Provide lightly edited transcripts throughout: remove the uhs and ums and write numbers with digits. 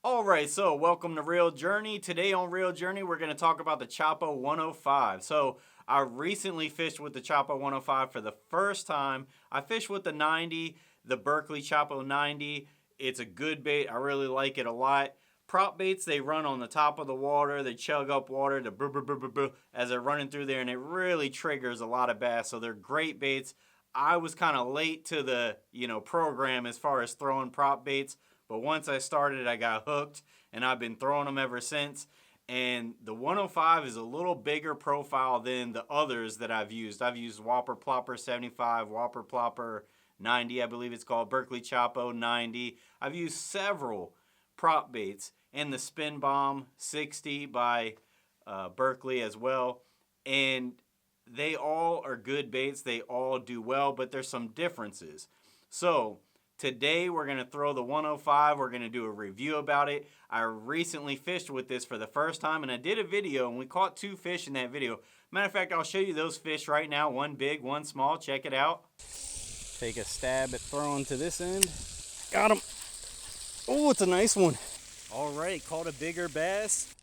All right, so welcome to Real Journey. Today on Real Journey, we're going to talk about the CHOPPO 105. So I recently fished with the CHOPPO 105 for the first time. I fished with the 90, the Berkley CHOPPO 90. It's a good bait. I really like it a lot. Prop baits, they run on the top of the water. They chug up water to brr, brr, brr, brr, brr, as they're running through there, and it really triggers a lot of bass. So they're great baits. I was kind of late to the program as far as throwing prop baits. But once I started, I got hooked, and I've been throwing them ever since. And the 105 is a little bigger profile than the others that I've used. I've used Whopper Plopper 75, Whopper Plopper 90, I believe it's called, Berkley CHOPPO 90. I've used several prop baits, and the Spin Bomb 60 by Berkley as well. And they all are good baits. They all do well, but there's some differences. So today we're going to throw the 105. We're going to do a review about it. I recently fished with this for the first time, and I did a video, and we caught 2 fish in that video. Matter of fact, I'll show you those fish right now. One big, one small. Check it out. Take a stab at throwing to this end. Got him. Oh, it's a nice one. All right, caught a bigger bass.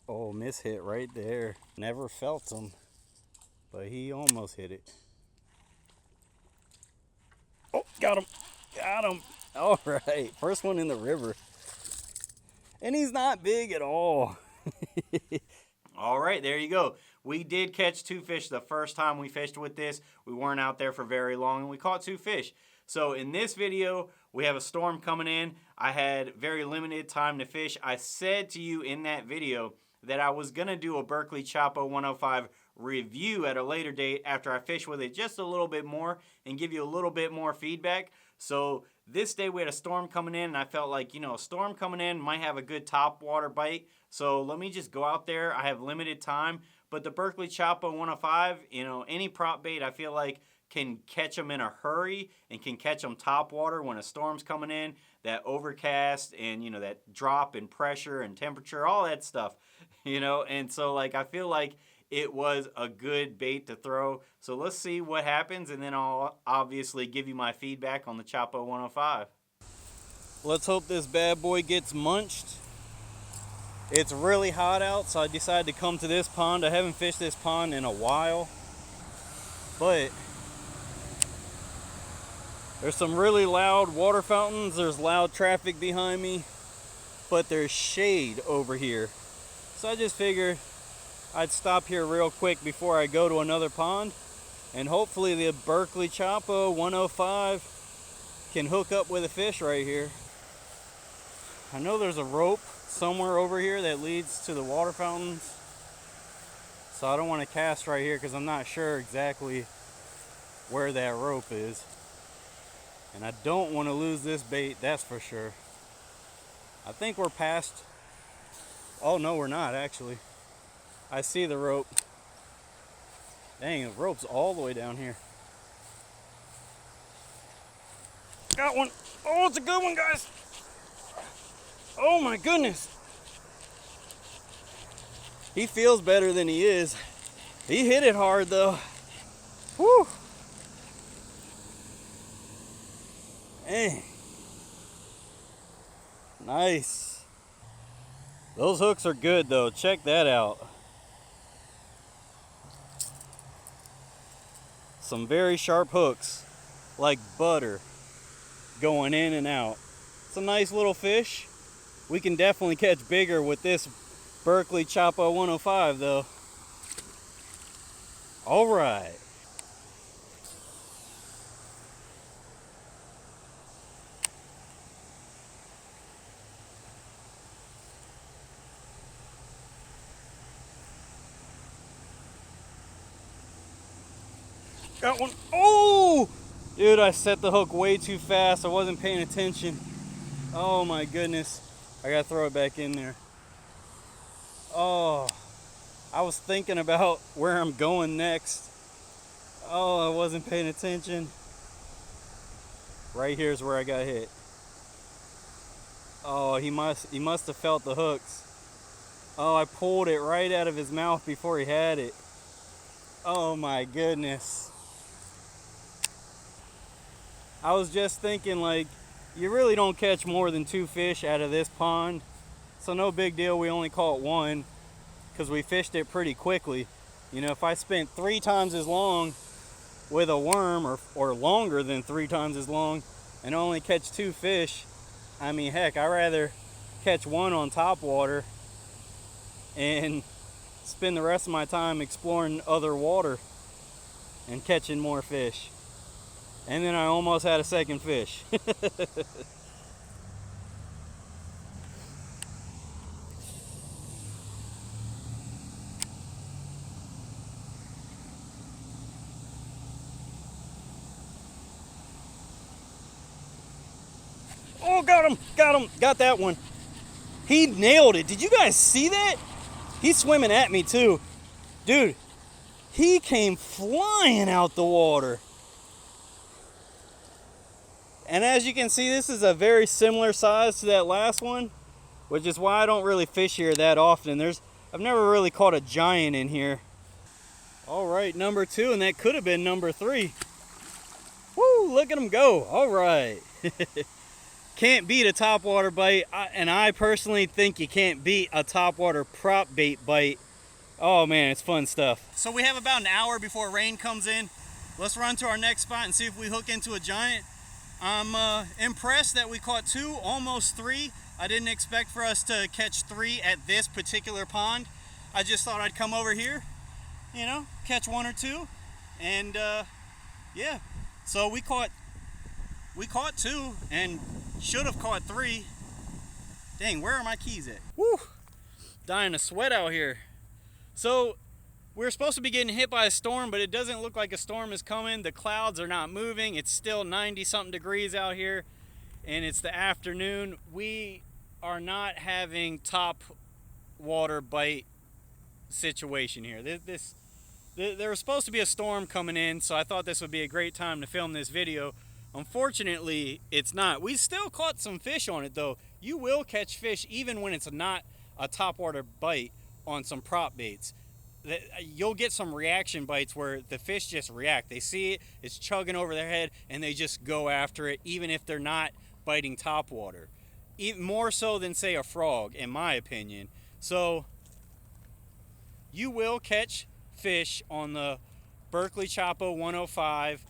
Oh, miss hit right there. Never felt him, but he almost hit it. Oh, got him. Got him. All right, first one in the river. And he's not big at all. All right, there you go. We did catch 2 fish the first time we fished with this. We weren't out there for very long, and we caught 2 fish. So in this video, we have a storm coming in. I had very limited time to fish. I said to you in that video that I was going to do a Berkley CHOPPO 105 review at a later date after I fish with it just a little bit more and give you a little bit more feedback. So this day we had a storm coming in, and I felt like, a storm coming in might have a good top water bite. So let me just go out there. I have limited time, but the Berkley CHOPPO 105, any prop bait I feel like can catch them in a hurry and can catch them top water when a storm's coming in, that overcast and, that drop in pressure and temperature, all that stuff, and so I feel like it was a good bait to throw. So let's see what happens, and then I'll obviously give you my feedback on the CHOPPO 105. Let's hope this bad boy gets munched. It's really hot out, so I decided to come to this pond. I haven't fished this pond in a while, but there's some really loud water fountains. There's loud traffic behind me, but there's shade over here. So I just figured I'd stop here real quick before I go to another pond, and hopefully the Berkley CHOPPO 105 can hook up with a fish right here. I know there's a rope somewhere over here that leads to the water fountains, so I don't want to cast right here because I'm not sure exactly where that rope is, and I don't want to lose this bait, that's for sure. I think we're past. Oh no, we're not actually. I see the rope. Dang, the rope's all the way down here. Got one. Oh, it's a good one, guys. Oh my goodness. He feels better than he is. He hit it hard though. Whew. Dang. Nice. Those hooks are good though. Check that out. Some very sharp hooks, like butter, going in and out. It's a nice little fish. We can definitely catch bigger with this Berkley CHOPPO 105 though. All right. Got one. Oh! Dude, I set the hook way too fast. I wasn't paying attention. Oh my goodness. I gotta throw it back in there. Oh, I was thinking about where I'm going next. Oh, I wasn't paying attention. Right here's where I got hit. Oh, he must have felt the hooks. Oh, I pulled it right out of his mouth before he had it. Oh my goodness. I was just thinking, like, you really don't catch more than 2 fish out of this pond. So no big deal, we only caught 1 because we fished it pretty quickly. You know, if I spent 3 times as long with a worm, or longer than 3 times as long, and only catch 2 fish, I mean, heck, I'd rather catch 1 on top water and spend the rest of my time exploring other water and catching more fish. And then I almost had a second fish. Oh, got him, got that one. He nailed it. Did you guys see that? He's swimming at me too. Dude, he came flying out the water. And as you can see, this is a very similar size to that last one, which is why I don't really fish here that often. I've never really caught a giant in here. All right, number 2, and that could have been number 3. Woo, look at him go. All right. Can't beat a topwater bite, and I personally think you can't beat a topwater prop bait bite. Oh man, it's fun stuff. So we have about an hour before rain comes in. Let's run to our next spot and see if we hook into a giant. I'm impressed that we caught 2, almost 3. I didn't expect for us to catch 3 at this particular pond. I just thought I'd come over here, you know, catch 1 or 2, and yeah. So we caught 2 and should have caught 3. Dang, where are my keys at? Woo! Dying to sweat out here. So we're supposed to be getting hit by a storm, but it doesn't look like a storm is coming. The clouds are not moving. It's still 90-something degrees out here, and it's the afternoon. We are not having top water bite situation here. There was supposed to be a storm coming in, so I thought this would be a great time to film this video. Unfortunately, it's not. We still caught some fish on it, though. You will catch fish even when it's not a topwater bite on some prop baits. You'll get some reaction bites where the fish just react. They see it, it's chugging over their head, and they just go after it, even if they're not biting topwater. Even more so than, say, a frog, in my opinion. So you will catch fish on the Berkley CHOPPO 105.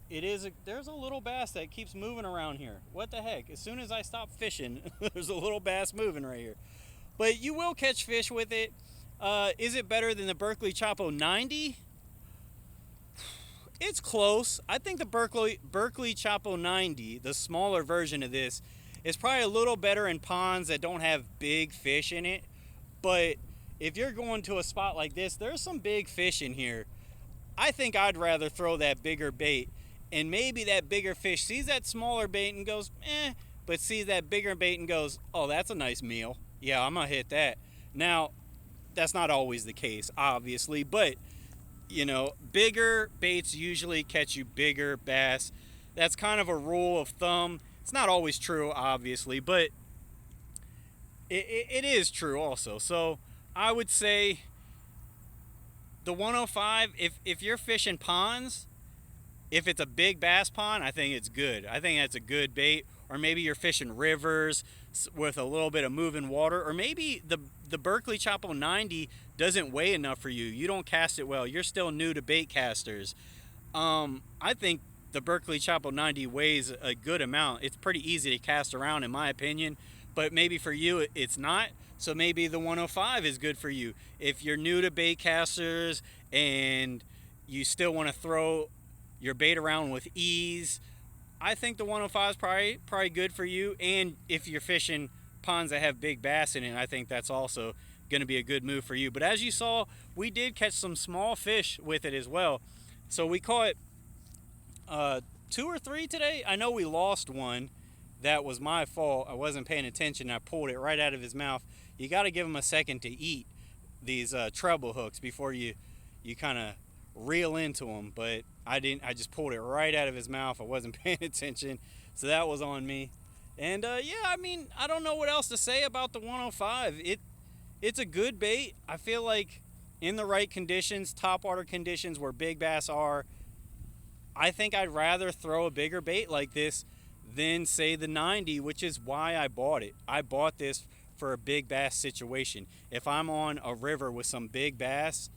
There's a little bass that keeps moving around here. What the heck? As soon as I stop fishing, there's a little bass moving right here. But you will catch fish with it. Is it better than the Berkley CHOPPO 90? It's close. I think the Berkley CHOPPO 90, the smaller version of this, is probably a little better in ponds that don't have big fish in it. But if you're going to a spot like this, there's some big fish in here. I think I'd rather throw that bigger bait, and maybe that bigger fish sees that smaller bait and goes, but sees that bigger bait and goes, oh, that's a nice meal. Yeah, I'm gonna hit that. Now, that's not always the case, obviously, but, you know, bigger baits usually catch you bigger bass. That's kind of a rule of thumb. It's not always true, obviously, but it is true also. So I would say the 105, if you're fishing ponds, if it's a big bass pond, I think it's good. I think that's a good bait. Or maybe you're fishing rivers with a little bit of moving water. Or maybe the Berkley CHOPPO 90 doesn't weigh enough for you. You don't cast it well. You're still new to bait casters. I think the Berkley CHOPPO 90 weighs a good amount. It's pretty easy to cast around, in my opinion. But maybe for you, it's not. So maybe the 105 is good for you. If you're new to bait casters and you still want to throw your bait around with ease, I think the 105 is probably good for you. And if you're fishing ponds that have big bass in it, I think that's also going to be a good move for you. But as you saw, we did catch some small fish with it as well. So we caught 2 or 3 today. I know we lost one. That was my fault. I wasn't paying attention. I pulled it right out of his mouth. You got to give him a second to eat these treble hooks before you kind of reel into them. But I didn't. I just pulled it right out of his mouth. I wasn't paying attention, so that was on me. And yeah, I mean, I don't know what else to say about the 105. It's a good bait. I feel like in the right conditions, topwater conditions where big bass are, I think I'd rather throw a bigger bait like this than, say, the 90, which is why I bought it. I bought this for a big bass situation. If I'm on a river with some big bass,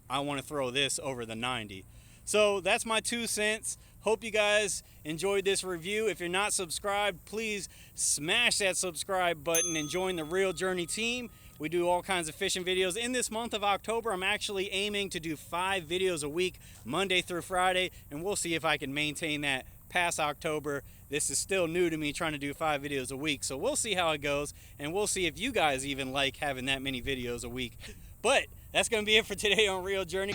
I want to throw this over the 90. So that's my 2 cents. Hope you guys enjoyed this review. If you're not subscribed, please smash that subscribe button and join the Real Journey team. We do all kinds of fishing videos. In this month of October, I'm actually aiming to do 5 videos a week, Monday through Friday, and we'll see if I can maintain that past October. This is still new to me, trying to do 5 videos a week, so we'll see how it goes, and we'll see if you guys even like having that many videos a week. But that's going to be it for today on Real Journey.